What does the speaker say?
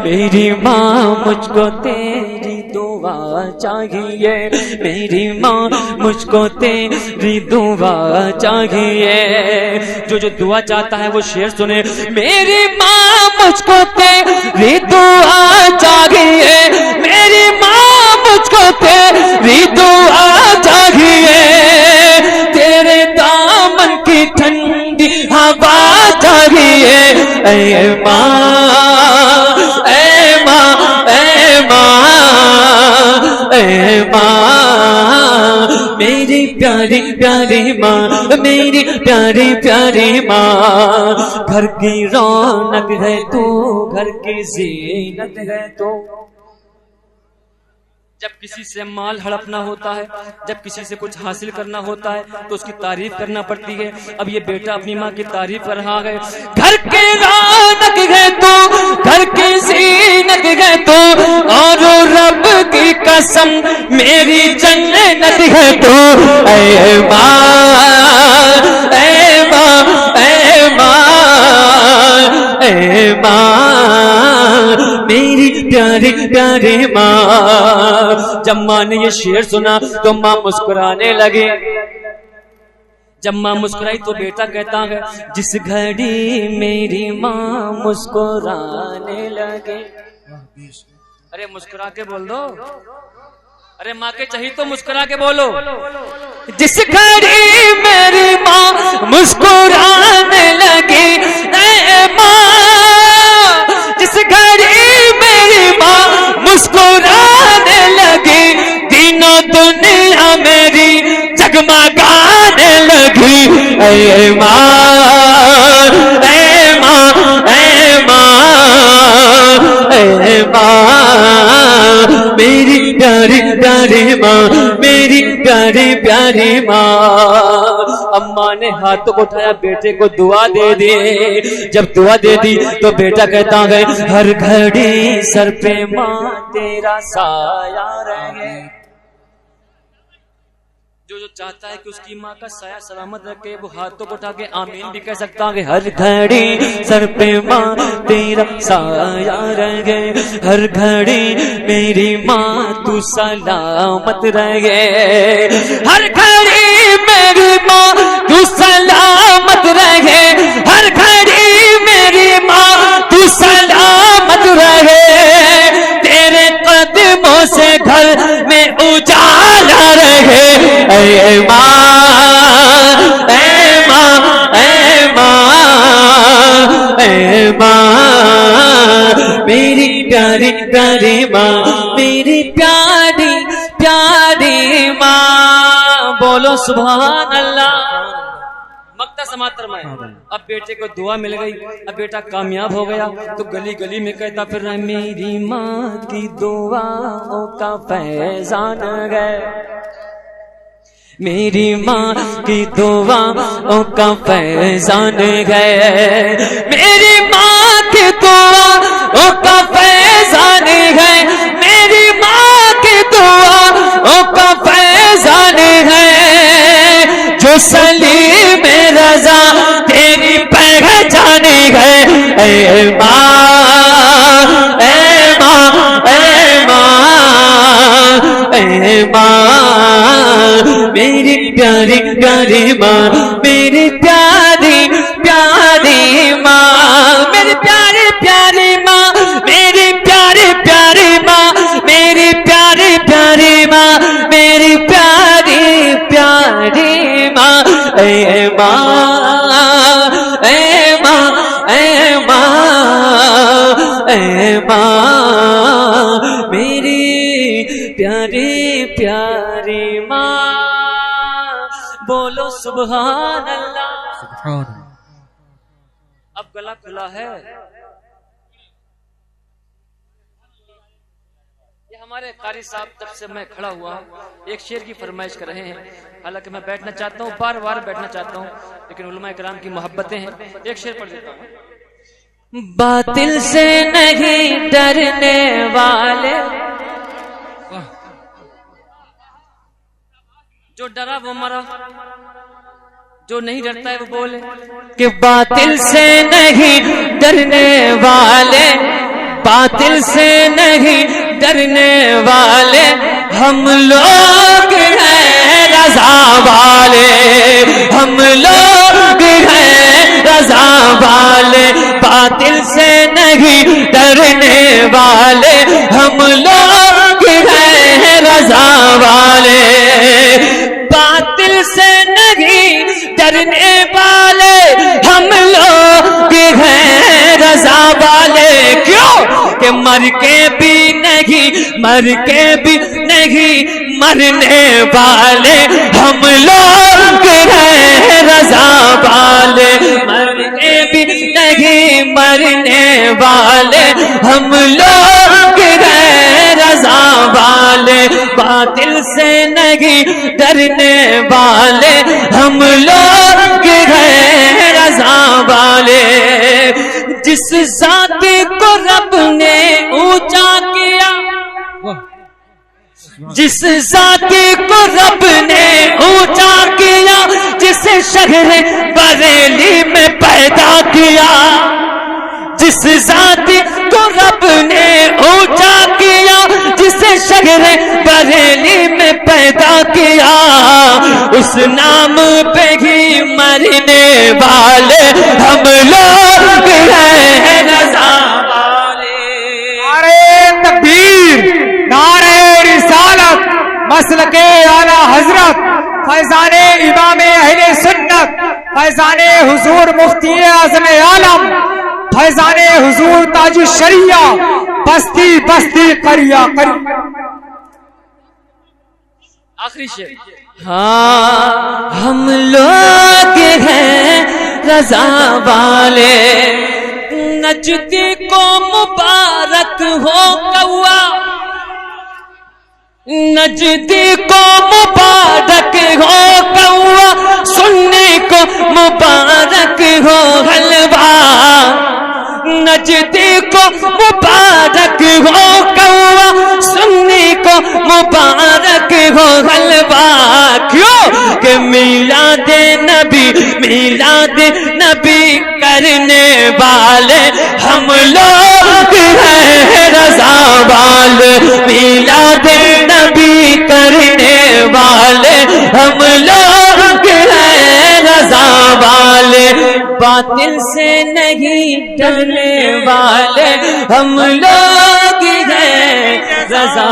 میری ماں مجھ کو تیری دعا چاہیے، میری ماں مجھ کو تیری دعا چاہیے۔ جو دعا چاہتا ہے وہ شعر سنے، میری ماں مجھ کو تیری دعا چاہیے، میری ماں مجھ کو تیری دعا چاہیے، تیرے دامن کی ٹھنڈی ہوا چاہیے، اے ماں اے ماں اے ماں اے ماں، میری پیاری پیاری ماں، میری پیاری پیاری ماں، گھر کی رونق ہے تو، گھر کی زینت ہے تو۔ جب کسی سے مال ہڑپنا ہوتا ہے، جب کسی سے کچھ حاصل کرنا ہوتا ہے تو اس کی تعریف کرنا پڑتی ہے۔ اب یہ بیٹا اپنی ماں کی تعریف کر رہا ہے، گھر کی رونق ہے تو، گھر کی زینت ہے تو، اور رب کی قسم میری جنت ہے تو، اے ماں اے ماں اے ماں اے ماں، میری پیاری پیاری ماں۔ جب ماں نے یہ شعر سنا تو ماں مسکرانے لگی، جب ماں مسکرائی تو بیٹا کہتا ہے، جس گھڑی میری ماں مسکرانے لگے، ارے مسکرا کے بول دو، ارے ماں کے چاہیے تو مسکرا کے بولو، جس گھڑی میری ماں مسکرانے لگی، اے ماں جس گھڑی میری ماں مسکرانے لگی، دینوں دنیا میری جگمگانے لگی، اے ماں اے ماں اے ماں اے ماں، میری پیاری پیاری ماں، میری پیاری پیاری ماں۔ اماں نے ہاتھ کو اٹھایا، بیٹے کو دعا دے دی، جب دعا دے دی تو بیٹا کہتا ہے، ہر گھڑی سر پہ ماں تیرا سایہ رہے۔ جو چاہتا ہے کہ اس کی ماں کا سایہ سلامت رکھے وہ ہاتھوں کو اٹھا کے آمین بھی کہہ سکتا ہے، ہر گھڑی سر پہ ماں تیرا سایہ رہے، ہر گھڑی میری ماں تو سلامت رہے، ہر گھڑی میری ماں تو سلامت رہے، ہر گھڑی میری ماں تو سلامت رہے، تیرے قدموں سے گھر میں اجالا رہے، اے ماں اے ماں اے ماں اے ماں، میری پیاری پیاری ماں، میری پیاری پیاری ماں، بولو سبحان اللہ۔ مقتا سماعت فرمائے۔ اب بیٹے کو دعا مل گئی، اب بیٹا کامیاب ہو گیا تو گلی گلی میں کہتا پھر رہا، میری ماں کی دعاؤں کا فیضان ہے، میری ماں کی دعاؤں کا فیضان ہے، میری ماں کی دعاؤں کا فیضان ہے، میری ماں کی دعاؤں کا فیضان ہے، جو سلیم رضا تیری پہچان ہے، اے ماں اے ماں اے ماں اے ماں، میری پیاری پیاری ماں، میری پیاری پیاری ماں، میری پیاری پیاری ماں، میری پیاری پیاری ماں، میری پیاری پیاری ماں، میری پیاری پیاری ماں، اے ماں اے ماں اے ماں اے ماں، میری پیاری پیاری ماں، بولو سبحان اللہ۔ سبحان اللہ۔ اب گلا کھلا ہے، یہ ہمارے قاری صاحب جب سے میں کھڑا ہوا ایک شعر کی فرمائش کر رہے ہیں، حالانکہ میں بیٹھنا چاہتا ہوں، بار بار بیٹھنا چاہتا ہوں، لیکن علماء کرام کی محبتیں ہیں، ایک شعر پڑھ دیتا ہوں۔ باطل سے نہیں ڈرنے والے، جو ڈرا وہ مرا، جو نہیں ڈرتا ہے وہ بولے کہ باطل سے نہیں ڈرنے والے، باطل سے نہیں ڈرنے والے ہم لوگ ہیں رضا والے، ہم لوگ ہیں رضا والے، باطل سے نہیں ڈرنے والے ہم لوگ ہیں رضا والے، باطل سے نہیں ڈرنے والے ہم لوگ ہیں رضا والے۔ کیوں کہ مر کے بھی نہیں مرنے والے ہم لوگ ہیں رضا والے، مر کے بھی نہیں مرنے والے ہم لوگ ہیں رضا والے، باطل سے نہیں ڈرنے والے ہم لوگ ہیں رضا والے۔ جس ذات کو رب نے اونچا کیا، جس ذات کو رب نے اونچا کیا، جسے شہر بریلی میں پیدا کیا، جس ذات کو رب نے اونچا کیا، جسے شہر بریلی میں پیدا کیا، اس نام پہ ہی مرنے والے ہم لوگ ہیں رضا والے۔ نعرہ تکبیر، نعرہ رسالت، مسلک اعلی حضرت فیضان امام اہل سنت، فیضان حضور مفتی اعظم عالم، فیضان حضور تاج الشریعہ، بستی بستی قریہ قریہ۔ آخری شعر۔ ہاں ہم لوگ ہیں رضا والے، نجد کو مبارک ہو کوا، نجد کو مبارک ہو کوا، سننے کو مبارک ہو حلوہ، نجد کو مبارک ہو کوا، سننے کو مبارک ہو حلوہ۔ کیوں کہ میلاد نبی کرنے والے ہم لوگ ہیں رضا والے، میلاد نبی کرنے والے ہم لوگ ہیں رضا والے، باطل سے نہیں ڈرنے والے ہم لوگ ہیں رضا